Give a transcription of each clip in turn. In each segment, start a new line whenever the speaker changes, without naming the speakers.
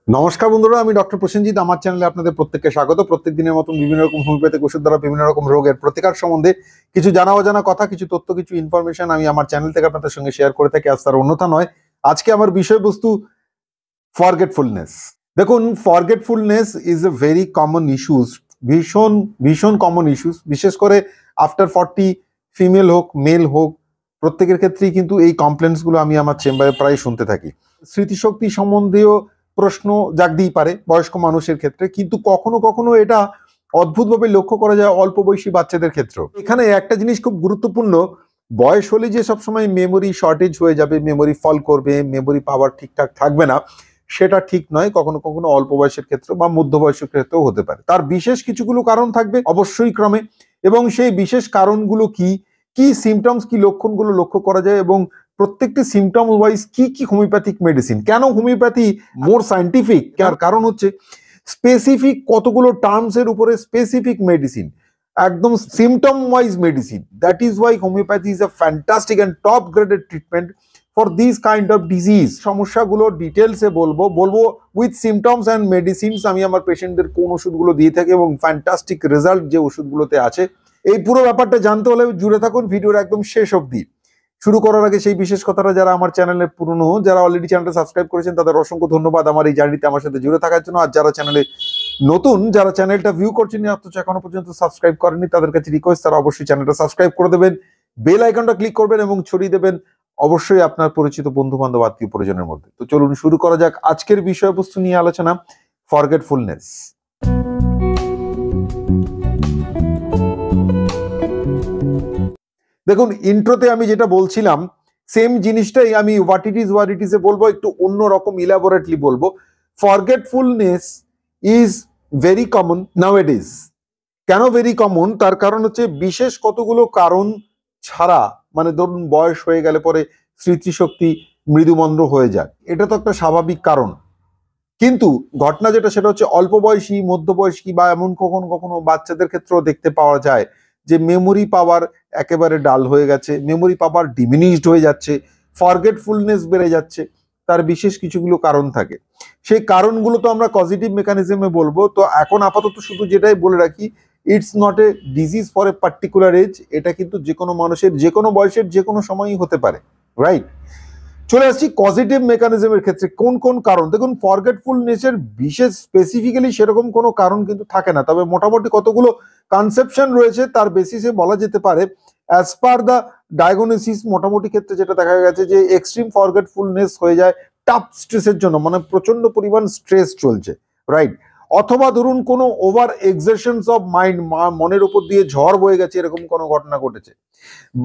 নমস্কার বন্ধুরা, আমি ডক্টর প্রসেনজিৎ। আমার চ্যানেলে আপনাদের প্রত্যেককে স্বাগত। প্রত্যেক দিনের মতন বিভিন্ন রকম হোমিওপ্যাথিক ওষুধ দ্বারা বিভিন্ন রকম রোগের প্রতিকার সম্বন্ধে কিছু জানা অজানা কথা, কিছু তথ্য, কিছু ইনফরমেশন আমি আমার চ্যানেল থেকে আপনাদের সঙ্গে শেয়ার করে থাকি। আজ তার অন্যথা নয়, আজকে আমার বিষয়বস্তু ফরগেটফুলনেস। দেখুন, forgetfulness is a very common issues, ভীষণ ভীষণ কমন ইস্যুস। বিশেষ করে আফটার 40, ফিমেল হোক মেল হোক, প্রত্যেকের ক্ষেত্রেই কিন্তু এই কমপ্লেন্টসগুলো আমি আমার চেম্বারে প্রায় শুনতে থাকি। স্মৃতিশক্তি সম্বন্ধীয় প্রশ্ন জাগতেই পারে বয়স্ক মানুষের ক্ষেত্রে, কিন্তু কখনো কখনো এটা অদ্ভুতভাবে লক্ষ্য করা যায় অল্প বয়সী বাচ্চাদের ক্ষেত্রেও। এখানে একটা জিনিস খুব গুরুত্বপূর্ণ, বয়স হলে যে সবসময় মেমোরি শর্টেজ হয়ে যাবে, মেমোরি ফল করবে, মেমোরি পাওয়ার ঠিকঠাক থাকবে না, সেটা ঠিক নয়। কখনো কখনো অল্প বয়সের ক্ষেত্রে বা মধ্য বয়সের ক্ষেত্রেও হতে পারে। তার বিশেষ কিছুগুলো কারণ থাকবে অবশ্যই ক্রমে, এবং সেই বিশেষ কারণগুলো কি কি সিমটমস, কি লক্ষণগুলো লক্ষ্য করা যায়, এবং প্রত্যেকটি সিমটম ওয়াইজ কি কি হোমিওপ্যাথিক মেডিসিন, কেন হোমিওপ্যাথি মোর সায়েন্টিফিক, তার কারণ হচ্ছে স্পেসিফিক কতগুলো টার্মস এর উপরে স্পেসিফিক মেডিসিন, একদম symptom wise medicine. That is Y homeopathy is a fantastic and top graded treatment for this kind of disease. সমস্যাগুলো ডিটেলসে বলবো উইথ সিমটমস অ্যান্ড মেডিসিনস। আমি আমার পেশেন্টদের কোন ওষুধগুলো দিয়ে থাকি এবং ফ্যান্টাস্টিক রেজাল্ট যে ওষুধগুলোতে আছে, এই পুরো ব্যাপারটা জানতে হলে জুড়ে থাকুন ভিডিওর একদম শেষ অবধি। শুরু করার আগে সেই বিশেষ কথাটা, যারা আমার চ্যানেলের পুরনো, যারা অলরেডি চ্যানেলটা সাবস্ক্রাইব করেছেন, তাদের অসংখ্য ধন্যবাদ আমার এই জার্নিতে আমার সাথে জুড়ে থাকার জন্য। আর যারা চ্যানেলে নতুন, যারা চ্যানেলটা ভিউ করছেন অথচ এখনো পর্যন্ত সাবস্ক্রাইব করেনি, তাদের কাছে রিকোয়েস্ট তারা অবশ্যই চ্যানেলটা সাবস্ক্রাইব করে দেবেন, বেল আইকনটা ক্লিক করবেন এবং ছড়িয়ে দেবেন অবশ্যই আপনার পরিচিত বন্ধু বান্ধব আত্মীয় পরিজনের মধ্যে। তো চলুন শুরু করা যাক আজকের বিষয়বস্তু নিয়ে আলোচনা, ফরগেটফুলনেস। দেখুন, ইন্ট্রোতে আমি যেটা বলছিলাম সেম জিনিসটাই আমি হোয়াট ইট ইজ এ বলবো, একটু অন্য রকম ইলাবোরেটলি বলবো। Forgetfulness is very common nowadays. কেন ভেরি কমন? তার কারণ হচ্ছে বিশেষ কতগুলো কারণ ছাড়া, মানে ধরুন বয়স হয়ে গেলে পরে স্মৃতিশক্তি মৃদুমন্দ হয়ে যায়, এটা তো একটা স্বাভাবিক কারণ। কিন্তু ঘটনা যেটা, সেটা হচ্ছে অল্প বয়সী, মধ্যবয়সী বা এমন কখনো কখনো বাচ্চাদের ক্ষেত্রেও দেখতে পাওয়া যায় যে মেমোরি পাওয়ার একেবারে ডাল হয়ে গেছে, মেমোরি পাওয়ার ডিমিনিশড হয়ে যাচ্ছে, ফরগেটফুলনেস বেড়ে যাচ্ছে। তার বিশেষ কিছুগুলো কারণ থাকে। সেই কারণগুলো তো আমরা পজিটিভ মেকানিজমে বলবো। তো এখন আপাতত শুধু যেটাই বলে রাখি, it's not a disease for a particular age. এটা কিন্তু যে কোনো মানুষের, যে কোনো বয়সের, যে কোনো সময়ই হতে পারে, রাইট? চলে আসছি পজিটিভ মেকানিজমের ক্ষেত্রে কোন কোন কারণ। দেখুন, ফরগেটফুলনেসের বিশেষ স্পেসিফিক্যালি সেরকম কোনো কারণ কিন্তু থাকে না, তবে মোটামুটি কতগুলো কনসেপশন রয়েছে, তার বেসিসে বলা যেতে পারে অ্যাজ পার দ্য ডায়াগনোসিস। মোটামুটি ক্ষেত্রে যেটা দেখা গেছে যে এক্সট্রিম ফরগেটফুলনেস হয়ে যায় টাফ স্ট্রেসের জন্য, মানে প্রচন্ড পরিমাণ স্ট্রেস চলছে, রাইট? অথবা ধরুন কোনো ওভার এক্সারশনস অফ মাইন্ড, মনের উপর দিয়ে ঝড় বয়ে গেছে, এরকম কোনো ঘটনা ঘটেছে।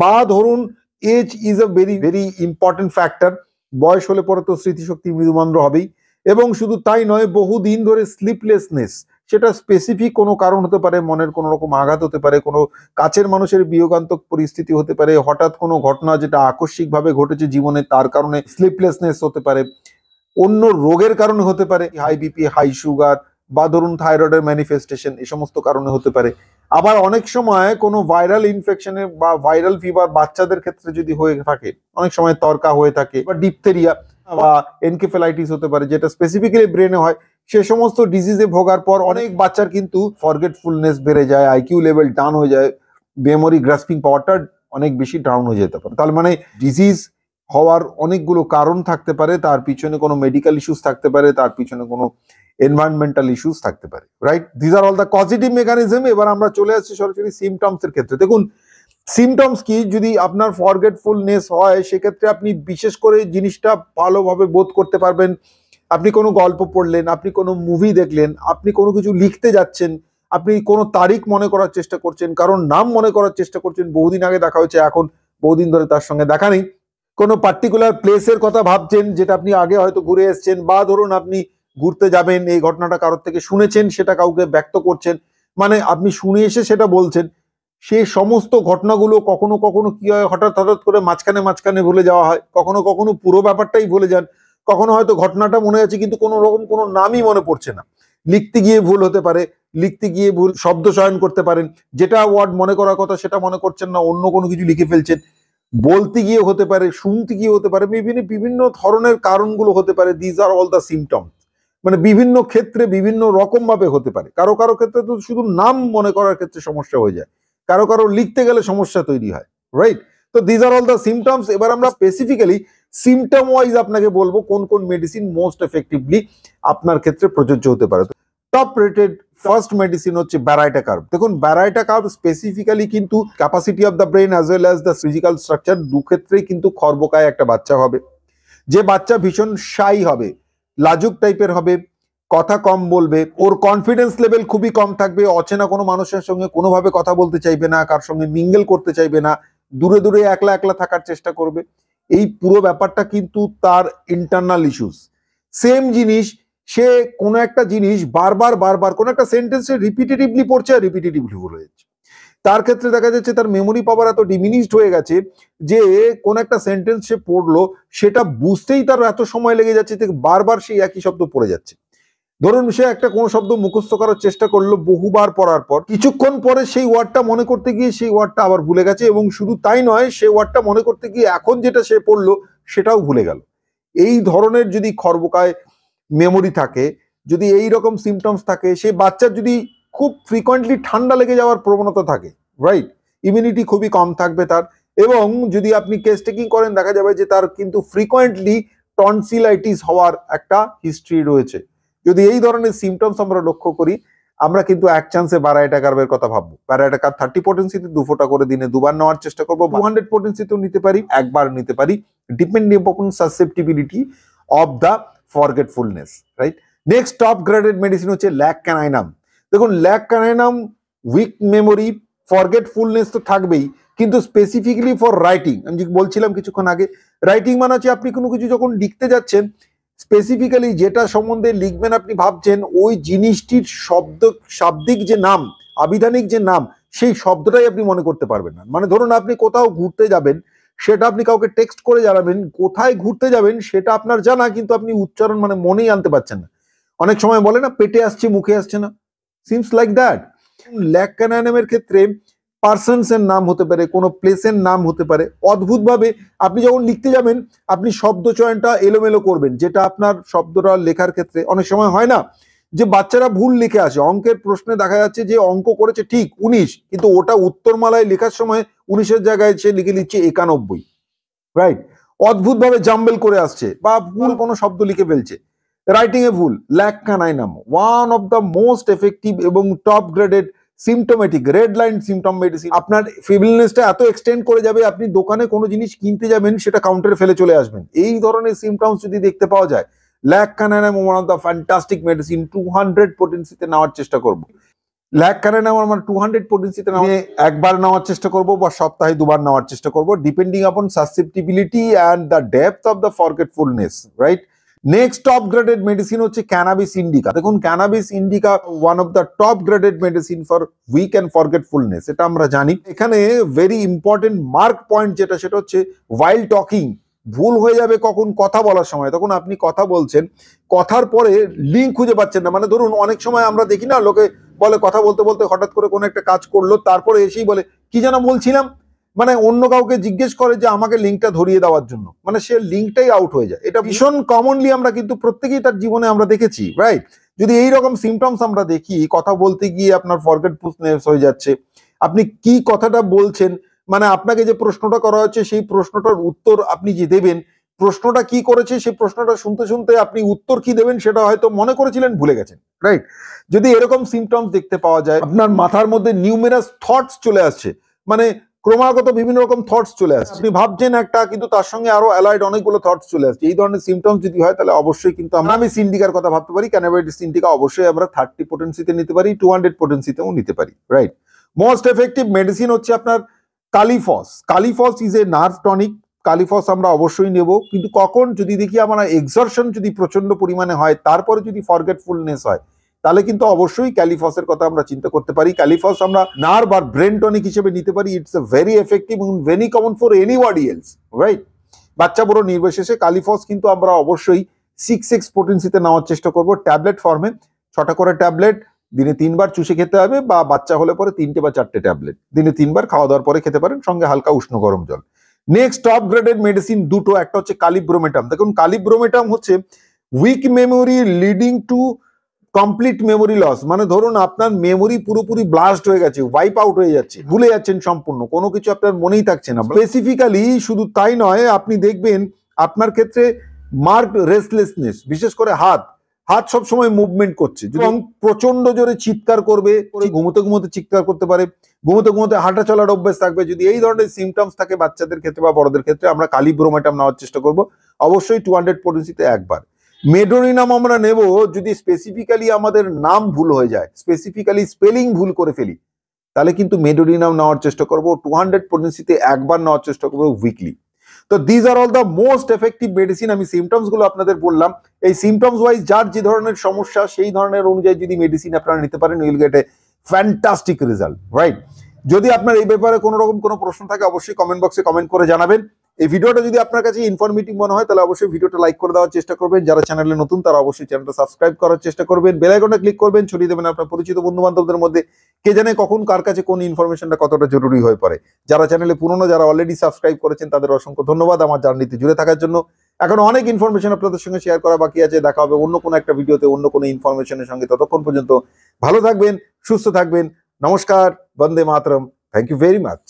বা ধরুন age is a very very important factor. বয়স হলে পরে তো স্মৃতিশক্তি মৃদুমন্দ হবেই। এবং শুধু তাই নয়, বহুদিন ধরে স্লিপলেসনেস, সেটা স্পেসিফিক কোনো কারণ হতে পারে, মনের কোনো রকম আঘাত হতে পারে, কোনো কাছের মানুষের বিয়োগান্তক পরিস্থিতি হতে পারে, হঠাৎ কোনো ঘটনা যেটা আকস্মিকভাবে ঘটেছে জীবনে, তার কারণে স্লিপলেসনেস হতে পারে, অন্য রোগের কারণে হতে পারে, হাই বিপি, হাই সুগার, বা ধরুন থাইরয়েডের ম্যানিফেস্টেশন, এই সমস্ত কারণে হতে পারে। আবার অনেক সময় কোনো ভাইরাল ইনফেকশনে বা ভাইরাল ফিভার বাচ্চাদের ক্ষেত্রে যদি হয়ে থাকে, অনেক সময় তরকা হয়ে থাকে, বা ডিপথেরিয়া বা এনকেফেলাইটিস হতে পারে, যেটা স্পেসিফিক্যালি ব্রেনে হয়। সে সমস্ত ডিজিজে ভোগার পর অনেক বাচ্চার কিন্তু ফরগেটফুলনেস বেড়ে যায়, আইকিউ লেভেল ডাউন হয়ে যায়, মেমোরি গ্রাস্পিং পাওয়ারটা অনেক বেশি ডাউন হয়ে যেতে পারে। তার মানে ডিজিজ হওয়ার অনেকগুলো কারণ থাকতে পারে, তার পিছনে কোনো মেডিকেল ইস্যুস থাকতে পারে, তার পিছনে কোনো এনভায়রনমেন্টাল ইস্যুস থাকতে পারে, right? This are all the positive mechanism. এবার আমরা চলে আসছি সরাসরি সিমটমস এর ক্ষেত্রে। দেখুন, সিমটমস কি, যদি আপনার ফরগেটফুলনেস হয় সেক্ষেত্রে আপনি বিশেষ করে জিনিসটা ভালোভাবে বোধ করতে পারবেন। আপনি কোনো গল্প পড়লেন, আপনি কোনো মুভি দেখলেন, আপনি কোনো কিছু লিখতে যাচ্ছেন, আপনি কোনো তারিখ মনে করার চেষ্টা করছেন, কারণ নাম মনে করার চেষ্টা করছেন, বহুদিন আগে দেখা হয়েছে, এখন বহুদিন ধরে তার সঙ্গে দেখা নেই। কোনো পার্টিকুলার প্লেসের কথা ভাবছেন যেটা আপনি আগে হয়তো ঘুরে এসেছেন, বা ধরুন আপনি ঘুরতে যাবেন, এই ঘটনাটা কারোর থেকে শুনেছেন, সেটা কাউকে ব্যক্ত করছেন, মানে আপনি শুনে এসে সেটা বলছেন। সেই সমস্ত ঘটনাগুলো কখনো কখনো কি হয়, হঠাৎ হঠাৎ করে মাঝখানে মাঝখানে ভুলে যাওয়া হয়, কখনো কখনো পুরো ব্যাপারটাই ভুলে যান, কখনো হয়তো ঘটনাটা মনে আছে কিন্তু কোনো রকম কোনো নামই মনে পড়ছে না। লিখতে গিয়ে ভুল হতে পারে, লিখতে গিয়ে ভুল শব্দ চয়ন করতে পারেন, যেটা ওয়ার্ড মনে করার কথা সেটা মনে করছেন না, অন্য কোনো কিছু লিখে ফেলছেন। বলতে গিয়ে হতে পারে, শুনতে গিয়ে হতে পারে, বিভিন্ন বিভিন্ন ধরনের কারণগুলো হতে পারে। These are all the symptoms. মানে বিভিন্ন ক্ষেত্রে বিভিন্ন রকম ভাবে হতে পারে। কারো কারো ক্ষেত্রে তো শুধু নাম মনে করার ক্ষেত্রে সমস্যা হয়ে যায়, কারো কারো লিখতে গেলে সমস্যা তৈরি হয়, রাইট? তো these are all the symptoms. এবার আমরা স্পেসিফিক্যালি সিমটম ওয়াইজ আপনাকে বলবো কোন কোন মেডিসিন মোস্ট এফেক্টিভলি আপনার ক্ষেত্রে প্রযোজ্য হতে পারে। টপ রেটেড ফার্স্ট মেডিসিন হচ্ছে ব্যারাইটা কার্ব। দেখুন, ব্যারাইটা কার্ব স্পেসিফিক্যালি কিন্তু capacity of the brain as well as the physical structure দু ক্ষেত্রেই কিন্তু খর্বকায় একটা বাচ্চা হবে, যে বাচ্চা ভীষণ শাই হবে, লাজুক টাইপের হবে, কথা কম বলবে, ওর কনফিডেন্স লেভেল খুবই কম থাকবে, অচেনা কোনো মানুষের সঙ্গে কোনোভাবে কথা বলতে চাইবে না, কার সঙ্গে মিঙ্গেল করতে চাইবে না, দূরে দূরে একলা একলা থাকার চেষ্টা করবে। এই পুরো ব্যাপারটা কিন্তু তার ইন্টারনাল ইস্যুস। সেম জিনিস, সে কোনো একটা জিনিস বারবার বারবার কোনো একটা সেন্টেন্সে রিপিটেটিভলি পড়ছে আর রিপিটেটিভলি ভুল হয়ে যাচ্ছে। তার ক্ষেত্রে দেখা যাচ্ছে তার মেমোরি পাওয়ার এত ডিমিনিশড হয়ে গেছে যে কোন একটা সেন্টেন্স সে পড়লো সেটা বুঝতেই তার এত সময় লেগে যাচ্ছে যে বারবার সেই একই শব্দ পড়ে যাচ্ছে। ধরুন সে একটা কোনো শব্দ মুখস্থ করার চেষ্টা করলো, বহুবার পড়ার পর কিছুক্ষণ পরে সেই ওয়ার্ডটা মনে করতে গিয়ে সেই ওয়ার্ডটা আবার ভুলে গেছে, এবং শুধু তাই নয়, সেই ওয়ার্ডটা মনে করতে গিয়ে এখন যেটা সে পড়লো সেটাও ভুলে গেল। এই ধরনের যদি খর্বকায় মেমোরি থাকে, যদি এই রকম সিমটমস থাকে, সেই বাচ্চার যদি খুব ফ্রিকোয়েন্টলি ঠান্ডা লেগে যাওয়ার প্রবণতা থাকে, রাইট, ইমিউনিটি খুবই কম থাকবে তার, এবং যদি আপনি কেস টেকিং করেন দেখা যাবে যে তার কিন্তু ফ্রিকোয়েন্টলি টনসিলাইটিস হওয়ার একটা হিস্ট্রি রয়েছে। যদি এই ধরনের সিমটমস আমরা লক্ষ্য করি, আমরা কিন্তু এক চান্সে ব্যারাইটা কার্বের কথা ভাববো। ব্যারাইটা কার্ব 30 পোটেন্সিতে 2 ফোঁটা করে দিনে 2বার নেওয়ার চেষ্টা করবো। 200 পোটেন্সিতেও নিতে পারি, একবার নিতে পারি, depending upon susceptibility of the forgetfulness, right? Next top graded medicine হচ্ছে ল্যাক ক্যানাইনাম। দেখুন, ল্যাক ক্যানাইনাম উইক মেমোরি, ফরগেটফুলনেস তো থাকবেই, কিন্তু স্পেসিফিক্যালি ফর রাইটিং, আমি যে বলছিলাম কিছুক্ষণ আগে, রাইটিং মানে হচ্ছে আপনি কোনো কিছু যখন লিখতে যাচ্ছেন, স্পেসিফিক্যালি যেটা সম্বন্ধে লিখবেন আপনি ভাবছেন ওই জিনিসটির শাব্দিক যে নাম, আবিধানিক যে নাম, সেই শব্দটাই আপনি মনে করতে পারবেন না। মানে ধরুন আপনি কোথাও ঘুরতে যাবেন, সেটা আপনি কাউকে টেক্সট করে জানাবেন, কোথায় ঘুরতে যাবেন সেটা আপনার জানা, কিন্তু আপনি উচ্চারণ মানে মনেই আনতে পারছেন না। অনেক সময় বলে না পেটে আসছে মুখে আসছে না, সিমস লাইক দ্যাট। ল্যাক ক্যানাইনামের ক্ষেত্রে পার্সনস এর নাম হতে পারে, কোনো প্লেসের নাম হতে পারে। অদ্ভুতভাবে আপনি যখন লিখতে যাবেন আপনি শব্দ চয়নটা এলোমেলো করবেন, যেটা আপনার শব্দটা লেখার ক্ষেত্রে অনেক সময় হয় না যে বাচ্চারা ভুল লিখে আসে। অঙ্কের প্রশ্নে দেখা যাচ্ছে যে অঙ্ক করেছে ঠিক 19, কিন্তু ওটা উত্তরমালায় লেখার সময় 19-এর জায়গায় সে লিখে লিখছে 91, রাইট? অদ্ভুতভাবে জাম্বেল করে আসছে বা ভুল কোনো শব্দ লিখে ফেলছে, রাইটিং এ ভুল। Lac caninum one of the most effective এবং top graded symptomatic red line symptom medicine. আপনার ফিবলনেসটা এত এক্সটেন্ড করে যাবে, আপনি দোকানে কোনো জিনিস কিনতে যাবেন সেটা কাউন্টারে ফেলে চলে আসবেন। এই ধরনের সিমটমস যদি দেখতে পাওয়া যায়, lac caninum one of the fantastic medicine. 200 পোটেন্সিতে নেওয়ার চেষ্টা করব। ল্যাক ক্যানাইনাম আমার 200 পোটেন্সিতে একবার নেওয়ার চেষ্টা করব বা সপ্তাহে 2বার নেওয়ার চেষ্টা করব, depending upon susceptibility and the depth of the forgetfulness, right? Next top graded medicine হচ্ছে ক্যানাবিস ইন্ডিকা। দেখুন, cannabis indica one of the top graded medicine for weak and forgetfulness, এটা আমরা জানি। এখানে ভেরি ইম্পর্টেন্ট মার্ক পয়েন্ট যেটা, সেটা হচ্ছে ওয়াইল talking. ভুল হয়ে যাবে কখন কথা বলার সময়, তখন আপনি কথা বলছেন, কথার পরে লিঙ্ক খুঁজে পাচ্ছেন না। মানে ধরুন অনেক সময় আমরা দেখি না, লোকে বলে কথা বলতে বলতে হঠাৎ করে কোনো একটা কাজ করলো, তারপরে এসেই বলে কি যেন বলছিলাম, মানে অন্য কাউকে জিজ্ঞেস করে যে আমাকে লিঙ্কটা ধরিয়ে দেওয়ার জন্য, মানে সে লিঙ্কটাই আউট হয়ে যায়। এটা ভীষণ কমনলি আমরা কিন্তু প্রত্যেকেই তার জীবনে আমরা দেখেছি, রাইট? যদি এই রকম সিমটমস আমরা দেখি, কথা বলতে গিয়ে আপনার ফরগেটফুলনেস হয়ে যাচ্ছে, আপনি কি কথাটা বলছেন, মানে আপনাকে যে প্রশ্নটা করা হচ্ছে সেই প্রশ্নটার উত্তর আপনি যে দেবেন, প্রশ্নটা কি করেছে সেই প্রশ্নটা শুনতে শুনতে আপনি উত্তর কি দেবেন সেটা হয়তো মনে করেছিলেন ভুলে গেছেন, রাইট? যদি এরকম সিমটমস দেখতে পাওয়া যায়, আপনার মাথার মধ্যে নিউমেরাস থটস চলে আসছে, মানে ক্রমাগত বিভিন্ন রকম থটস চলে আসছে, আপনি ভাবছেন একটা কিন্তু তার সঙ্গে আরো অ্যালাইড অনেকগুলো থটস চলে আসছে, এই ধরনের সিমটমস যদি হয় তাহলে অবশ্যই কিন্তু আমি ইন্ডিকার কথা ভাবতে পারি। ক্যানাবিস ইন্ডিকা অবশ্যই আমরা 30 পোটেন্সিতে নিতে পারি, 200 পোটেন্সিতেও নিতে পারি, রাইট? মোস্ট এফেক্টিভ মেডিসিন হচ্ছে আপনার Kali phos. Kali phos is a nerve tonic. Kali phos আমরা অবশ্যই নেব, কিন্তু কখন, যদি দেখি আমরা এক্সারশন যদি প্রচন্ড পরিমাণে হয়, তারপরে যদি ফরগেটফুলনেস হয়, তাহলে কিন্তু অবশ্যই ক্যালিফসের কথা আমরা চিন্তা করতে পারি। ক্যালিফস আমরা নার্ভ আর ব্রেন টনিক হিসেবে নিতে পারি। ইটস এ ভেরি এফেক্টিভ এবং very common for anybody else, right? বাচ্চা বড় নির্বিশেষে কালিফস কিন্তু আমরা অবশ্যই 6x পোটেন্সিতে নেওয়ার চেষ্টা করব, ট্যাবলেট ফর্মে। 6টা করে ট্যাবলেট দিনে 3বার চুষে খেতে হবে, বা বাচ্চা হলে পরে 3টে বা 4টে ট্যাবলেট দিনে 3বার খাওয়া দাওয়ার পরে খেতে পারেন, সঙ্গে হালকা উষ্ণ গরম জল। নেক্সট টপ গ্রেডেড মেডিসিন দুটো, একটা হচ্ছে কালিব্রোমেটাম। দেখুন, কালিব্রোমেটাম হচ্ছে weak memory leading to complete memory loss, মানে ধরুন আপনার মেমোরি পুরোপুরি ব্লাস্ট হয়ে গেছে, ওয়াইপ আউট হয়ে যাচ্ছে, ভুলে যাচ্ছেন সম্পূর্ণ, কোনো কিছু আপনার মনেই থাকছে না। স্পেসিফিক্যালি শুধু তাই নয়, আপনি দেখবেন আপনার ক্ষেত্রে মার্কড রেস্টলেসনেস, বিশেষ করে হাত সবসময় মুভমেন্ট করছে, এবং প্রচন্ড জোরে চিৎকার করবে, ঘুমোতে ঘুমোতে চিৎকার করতে পারে, ঘুমোতে ঘুমোতে হাঁটা চলার অভ্যাস থাকবে। যদি এই ধরনের সিমটমস থাকে বাচ্চাদের ক্ষেত্রে বা বড়দের ক্ষেত্রে, আমরা কালিব্রোমেটাম নেওয়ার চেষ্টা করব, অবশ্যই 200 পটেন্সিতে একবার। মেডোরিনাম আমরা নেব যদি স্পেসিফিক্যালি আমাদের নাম ভুল হয়ে যায়, স্পেসিফিক্যালি স্পেলিং ভুল করে ফেলি, তাহলে কিন্তু মেডোরিনাম নেওয়ার চেষ্টা করব। 200 পটেন্সিতে একবার নেওয়ার চেষ্টা করবো উইকলি। তো these are all the most effective medicine. আমি সিমটমস গুলো আপনাদের বললাম, এই সিমটমস ওয়াইজ যার যে ধরনের সমস্যা সেই ধরনের অনুযায়ী যদি মেডিসিন আপনারা নিতে পারেন, will get a fantastic result, right? যদি আপনার এই ব্যাপারে কোনো রকম কোনো প্রশ্ন থাকে, অবশ্যই কমেন্ট বক্সে কমেন্ট করে জানাবেন। এই ভিডিওটা যদি আপনার কাছে ইনফরমেটিভ মনে হয়, তাহলে অবশ্যই ভিডিওটা লাইক করে দেওয়ার চেষ্টা করবেন। যারা চ্যানেলে নতুন তারা অবশ্যই চ্যানেলটা সাবস্ক্রাইব করার চেষ্টা করবেন, বেল আইকনটা ক্লিক করবেন, ছড়িয়ে দেবেন আপনার পরিচিত বন্ধু বান্ধবদের মধ্যে। কে জানে কখন কার কাছে কোন ইনফরমেশনটা কতটা জরুরি হয়ে পড়ে। যারা চ্যানেলে পুরনো, যারা অলরেডি সাবস্ক্রাইব করেছেন, তাদের অসংখ্য ধন্যবাদ আমার জার্নিতে জুড়ে থাকার জন্য। এখন অনেক ইনফরমেশন আপনাদের সঙ্গে শেয়ার করা বাকি আছে। দেখা হবে অন্য কোনো একটা ভিডিওতে অন্য কোনো ইনফরমেশনের সঙ্গে। ততক্ষণ পর্যন্ত ভালো থাকবেন, সুস্থ থাকবেন। নমস্কার, Vande Mataram. Thank you very much.